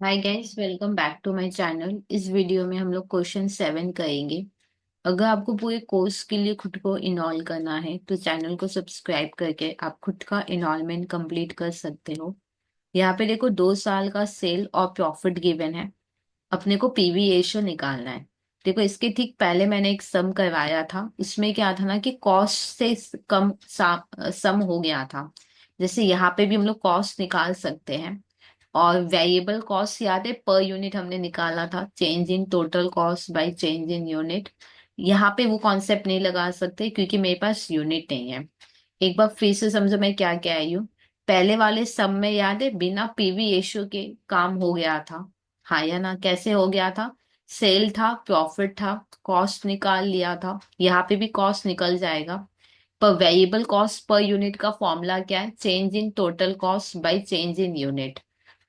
Hi guys, welcome back to my channel. इस video में हम लोग क्वेश्चन 7 करेंगे। अगर आपको पूरे कोर्स के लिए खुद को इनरोल करना है तो चैनल को सब्सक्राइब करके आप खुद का इनरोलमेंट कंप्लीट कर सकते हो। यहाँ पे देखो 2 साल का सेल और प्रॉफिट गिवन है। अपने को पीवी रेशियो निकालना है। देखो इसके ठीक पहले मैंने एक सम करवाया था, उसमें क्या था ना कि कॉस्ट से कम सम हो गया था। जैसे यहाँ पे भी हम लोग कॉस्ट निकाल सकते हैं। और वेरिएबल कॉस्ट याद है, पर यूनिट हमने निकाला था, change in total cost by change in unit. यहाँ पे वो कॉन्सेप्ट नहीं लगा सकते क्योंकि मेरे पास यूनिट नहीं है। एक बार फिर से समझो मैं क्या क्या आई हूँ। पहले वाले सम में याद है बिना पीवी रेशियो के काम हो गया था। हाँ या ना, कैसे हो गया था? सेल था, प्रॉफिट था, कॉस्ट निकाल लिया था। यहाँ पे भी कॉस्ट निकल जाएगा। पर वेरिएबल कॉस्ट पर यूनिट का फॉर्मूला क्या है? Change in total cost by change in unit.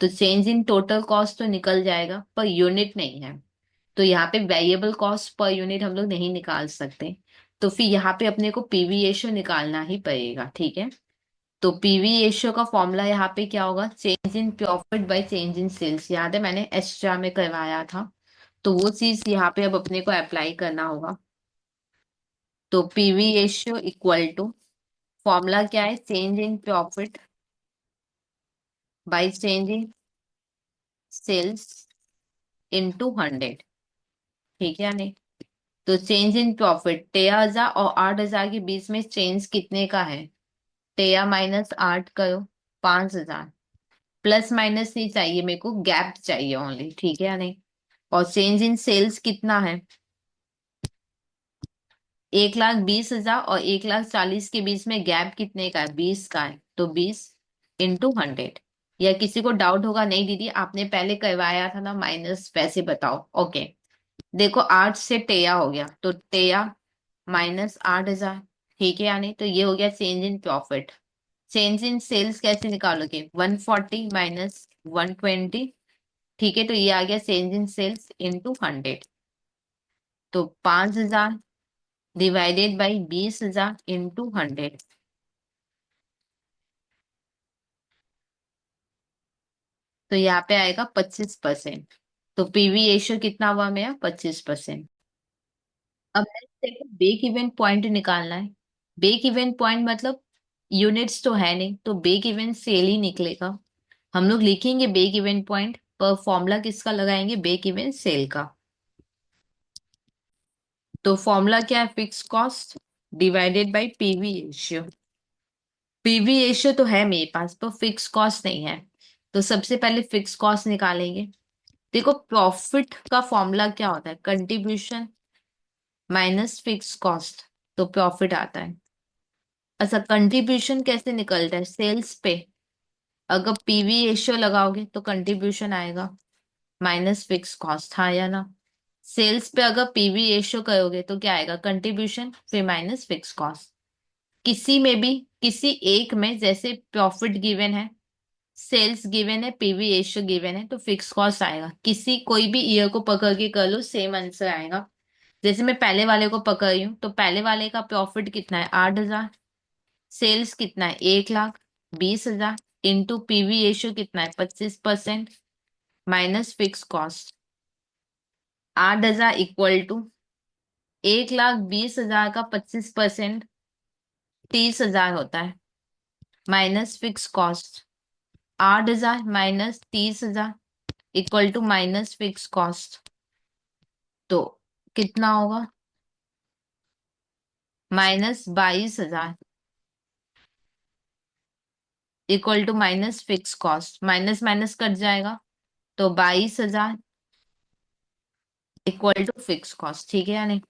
तो चेंज इन टोटल कॉस्ट तो निकल जाएगा पर यूनिट नहीं है। तो यहाँ पे वेरिएबल कॉस्ट पर यूनिट हम लोग नहीं निकाल सकते। तो फिर यहाँ पे अपने को पीवी रेशियो निकालना ही पड़ेगा, ठीक है। तो पीवी रेशियो का फॉर्मूला यहाँ पे क्या होगा? Change in profit by change in sales. याद है मैंने एक्स्ट्रा में करवाया था। तो वो चीज यहाँ पे अब अपने को अप्लाई करना होगा। तो PV ratio equal to, formula क्या है? Change in profit by change in sales into 100। ठीक है या नहीं? तो चेंज इन प्रॉफिट 13,000 और 8,000 के बीच में चेंज कितने का है? 13 माइनस 8 करो, 5,000। प्लस माइनस नहीं चाहिए मेरे को, गैप चाहिए ओनली, ठीक है या नहीं? और चेंज इन सेल्स कितना है? 1,20,000 और 1,40,000 के बीच में गैप कितने का है? 20 का है। तो 20 इंटू 100। या किसी को डाउट होगा, नहीं दीदी आपने पहले करवाया था ना माइनस, वैसे बताओ। ओके, देखो 8 से टेया हो गया तो टेया माइनस 8,000। ठीक है या नहीं? तो ये हो गया change in profit. Change in sales कैसे निकालोगे? 140 माइनस 120। ठीक है, तो ये आ गया चेंज इन सेल्स इंटू 100। तो 5,000 डिवाइडेड बाई 20,000 इंटू 100। तो यहाँ पे आएगा 25%। तो पीवी रेशियो कितना हुआ मेरा? 25%। अब नेक्स्ट देखो, ब्रेक इवन पॉइंट निकालना है। ब्रेक इवन पॉइंट मतलब यूनिट्स तो है नहीं, तो ब्रेक इवन सेल ही निकलेगा। हम लोग लिखेंगे ब्रेक इवन पॉइंट, पर फॉर्मूला किसका लगाएंगे? ब्रेक इवन सेल का। तो फॉर्मूला क्या है? Fix cost divided by PV ratio. PV ratio तो है मेरे पास पर फिक्स कॉस्ट नहीं है। तो सबसे पहले फिक्स कॉस्ट निकालेंगे। देखो प्रॉफिट का फॉर्मूला क्या होता है? कंट्रीब्यूशन माइनस फिक्स कॉस्ट, तो प्रॉफिट आता है। अच्छा, कंट्रीब्यूशन कैसे निकलता है? सेल्स पे अगर पीवी रेशियो लगाओगे तो कंट्रीब्यूशन आएगा माइनस फिक्स कॉस्ट। हाँ या ना? सेल्स पे अगर पीवी रेशियो करोगे तो क्या आएगा? कंट्रीब्यूशन फिर माइनस फिक्स कॉस्ट। किसी में भी, किसी एक में, जैसे प्रॉफिट गिवन है, सेल्स गिवन है, पीवी रेशियो गिवन है, तो फिक्स कॉस्ट आएगा। किसी कोई भी ईयर को पकड़ के कर लो, सेम आंसर आएगा। जैसे मैं पहले वाले को पकड़ रही हूँ तो पहले वाले का प्रॉफिट कितना है? 8,000। सेल्स कितना है? 1,20,000। इंटू पीवी रेशियो कितना है? 25%। Minus fix cost. 8,000 equal to 1,20,000 का 25% 30,000 होता है। Minus fix cost. 8,000 minus 30,000 equal to minus fix cost. तो कितना होगा? -22,000 equal to minus fix cost. Minus minus cut जाएगा तो 22,000 इक्वल टू फिक्स कॉस्ट। ठीक है या नहीं?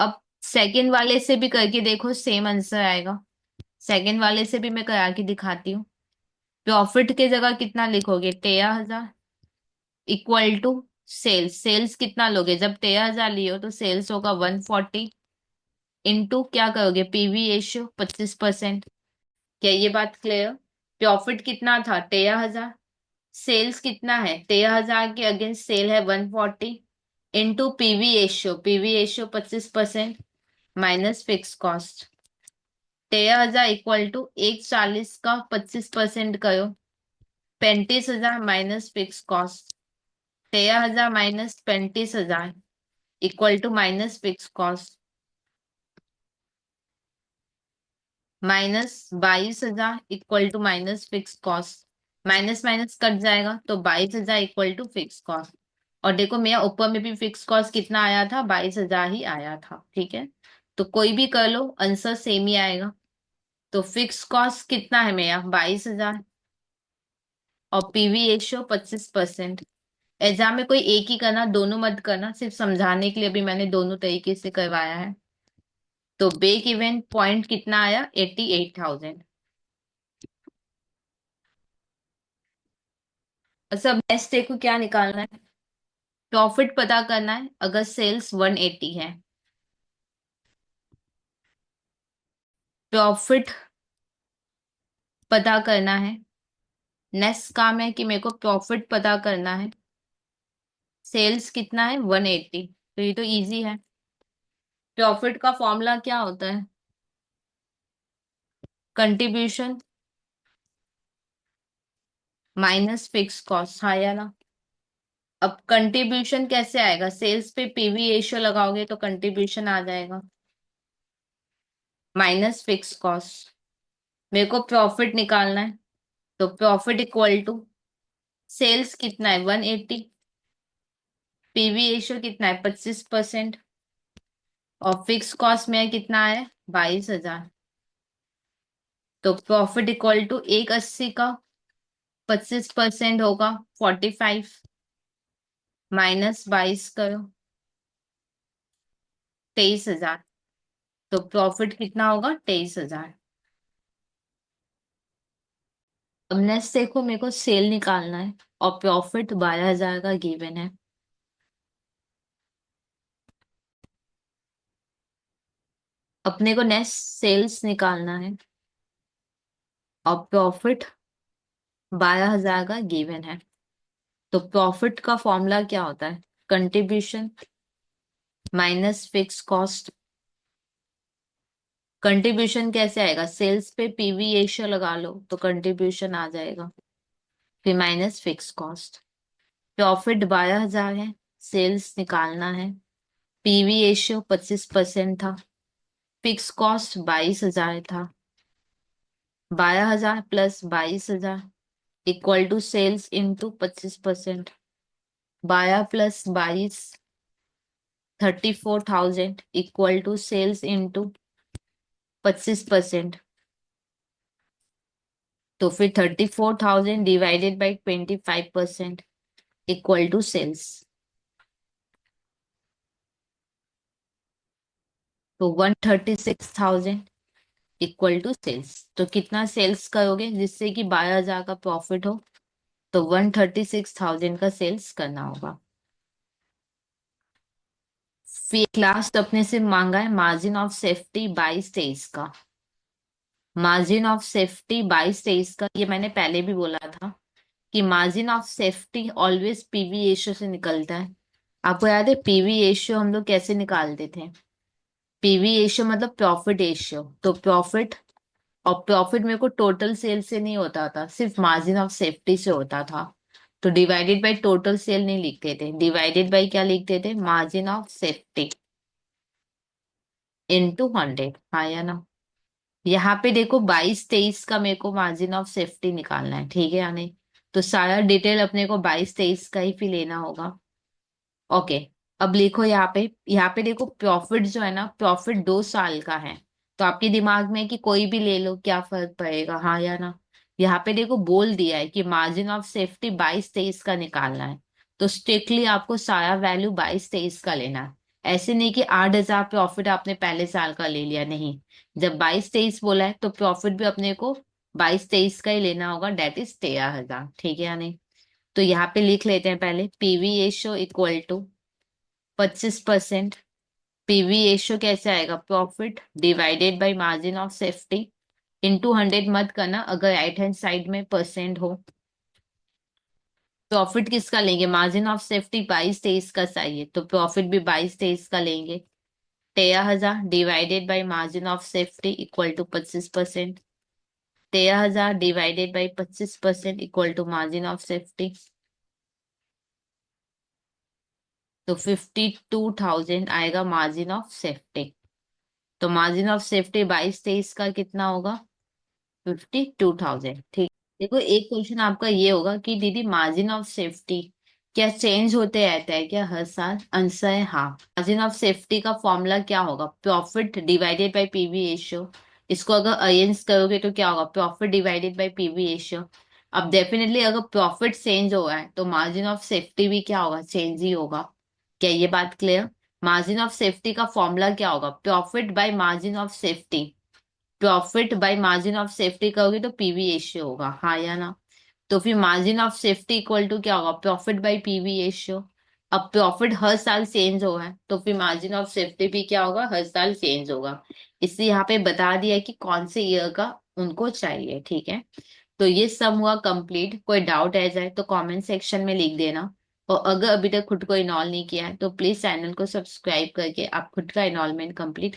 अब सेकंड वाले से भी करके देखो, सेम आंसर आएगा। सेकंड वाले से भी मैं करा के दिखाती हूँ। प्रॉफिट के जगह कितना लिखोगे? 13,000 इक्वल टू सेल्स। सेल्स कितना लोगे? जब 13,000 लियो तो सेल्स होगा 140। इंटू क्या करोगे? PV ratio 25%। क्या ये बात क्लियर? प्रॉफिट कितना था? 13,000। सेल्स कितना है? 13,000 के अगेंस्ट सेल है 140। Into PV ratio, PV ratio 25% minus fix cost. 13,000 equal to 140 का 25% करो 35,000 minus fix cost, 13,000 minus 35,000 equal to minus fix cost minus 22,000 equal to minus fix cost. Minus minus cut जाएगा तो 22,000 equal to fix cost. और देखो मेरा ऊपर में भी फिक्स कॉस्ट कितना आया था, 22,000 ही आया था। ठीक है, तो कोई भी कर लो आंसर सेम ही आएगा। तो फिक्स कॉस्ट कितना है मेरा, 22,000, और पीवी रेशियो 25%। एग्जाम में कोई एक ही करना, दोनों मत करना, सिर्फ समझाने के लिए भी मैंने दोनों तरीके से करवाया है। तो ब्रेक इवन पॉइंट कितना आया, 88,000। और सब नेक्स्ट देखो क्या निकालना है, प्रॉफिट पता करना है अगर सेल्स 180 है। प्रॉफिट पता करना है, नेक्स्ट काम है कि मेरे को प्रॉफिट पता करना है। सेल्स कितना है, 180, तो ये तो इजी है। प्रॉफिट का फॉर्मूला क्या होता है, कंट्रीब्यूशन माइनस फिक्स कॉस्ट, हाँ या ना। अब कंट्रीब्यूशन कैसे आएगा, सेल्स पे पीवी रेशियो लगाओगे तो कंट्रीब्यूशन आ जाएगा माइनस फिक्स कॉस्ट। मेरे को प्रॉफिट निकालना है, तो प्रॉफिट इक्वल टू सेल्स कितना है 180, पीवी रेशियो कितना है 25%, और फिक्स कॉस्ट में कितना है 22,000। तो प्रॉफिट इक्वल टू 180 का 25% होगा 45, माइनस 22 करो 23,000। तो प्रॉफिट कितना होगा 23,000। अब नेक्स्ट देखो मेरे को सेल निकालना है और प्रॉफिट 12,000 का गिवन है। अपने को नेक्स्ट सेल्स निकालना है और प्रॉफिट 12,000 का गिवन है। तो प्रॉफिट का फॉर्मूला क्या होता है, contribution minus fix cost. Contribution कैसे आएगा, सेल्स पे पीवी रेशियो लगा लो तो कंट्रीब्यूशन आ जाएगा, फिर माइनस फिक्स कॉस्ट। प्रॉफिट 12,000 है, सेल्स निकालना है, पीवी रेशियो 25% था, फिक्स कॉस्ट 22,000 था, 12,000 plus 22,000 equal to sales into 25%। 12 plus 22 34,000 equal to sales into 25%। तो फिर 34,000 divided by 25% equal to sales. तो 136,000 इक्वल टू सेल्स। तो कितना सेल्स करोगे जिससे कि 12,000 का प्रॉफिट हो, तो 136,000 का सेल्स करना होगा। फिर लास्ट अपने से मांगा है मार्जिन ऑफ सेफ्टी 22-23 का। मार्जिन ऑफ सेफ्टी 22-23 का, ये मैंने पहले भी बोला था कि margin of safety always PV ratio से निकलता है। आपको याद है पीवी रेशियो हम लोग कैसे निकालते थे, पीवी रेशियो मतलब प्रॉफिट रेशियो। तो प्रॉफिट, और प्रॉफिट मेरे को टोटल सेल से नहीं होता था, सिर्फ मार्जिन ऑफ सेफ्टी से होता था। तो डिवाइडेड बाय टोटल सेल नहीं लिखते थे, डिवाइडेड बाय क्या लिखते थे, मार्जिन ऑफ सेफ्टी इनटू 100, हाँ या ना। यहाँ पे देखो 22-23 का मेरे को मार्जिन ऑफ सेफ्टी निकालना है, ठीक है या नहीं। तो सारा डिटेल अपने को 22-23 का ही फिर लेना होगा। ओके, अब लिखो यहाँ पे देखो प्रॉफिट जो है ना, प्रॉफिट 2 साल का है। तो आपके दिमाग में है कि कोई भी ले लो क्या फर्क पड़ेगा, हाँ या ना। यहाँ पे देखो बोल दिया है कि मार्जिन ऑफ सेफ्टी 22-23 का निकालना है। तो स्ट्रिक्टली आपको सारा वैल्यू 22-23 का लेना है। ऐसे नहीं कि 8,000 प्रॉफिट आपने पहले साल का ले लिया, नहीं। जब 22-23 बोला है तो प्रॉफिट भी अपने को 22-23 का ही लेना होगा, डेट इज 13,000, ठीक है या नहीं। तो यहाँ पे लिख लेते हैं पहले PV ratio equal to 25%। PV ratio कैसे आएगा, profit divided by margin of safety into 100 मत करना अगर राइट हैंड साइड में परसेंट हो। प्रॉफिट किसका लेंगे, मार्जिन ऑफ सेफ्टी 22-23 का चाहिए तो प्रॉफिट भी 22-23 का लेंगे। 13,000 divided by margin of safety equal to 25%। 13,000 divided by 25% equal to margin of safety. तो 52,000 आएगा मार्जिन ऑफ सेफ्टी। तो मार्जिन ऑफ सेफ्टी 22-23 का कितना होगा? 52,000। ठीक। देखो एक क्वेश्चन आपका ये होगा कि दीदी मार्जिन ऑफ सेफ्टी क्या चेंज होते रहता है क्या हर साल? आंसर है हाँ। मार्जिन ऑफ सेफ्टी का फॉर्मूला क्या होगा? Profit divided bye PV ratio. इसको अगर अरेंज करोगे तो क्या होगा? Profit divided bye PV ratio. अब डेफिनेटली अगर प्रॉफिट चेंज हो रहा है तो मार्जिन ऑफ सेफ्टी भी क्या होगा? चेंज ही होगा। क्या ये बात क्लियर? मार्जिन ऑफ सेफ्टी का फॉर्मूला क्या होगा? Profit bye margin of safety. Profit by margin of safety करोगे तो पीवी रेशियो होगा, हाँ या ना? तो फिर margin of safety equal to क्या होगा? Profit by PV ratio. अब प्रॉफिट हर साल चेंज हो रहा है तो फिर मार्जिन ऑफ सेफ्टी भी क्या होगा? हर साल चेंज होगा। इसलिए यहाँ पे बता दिया है कि कौन से ईयर का उनको चाहिए। ठीक है। तो ये सम हुआ कंप्लीट। कोई डाउट आ जाए तो कमेंट सेक्शन में लिख देना। और अगर अभी तक खुद को इनॉल नहीं किया है तो प्लीज चैनल को सब्सक्राइब करके आप खुद का इनॉलमेंट कंप्लीट कर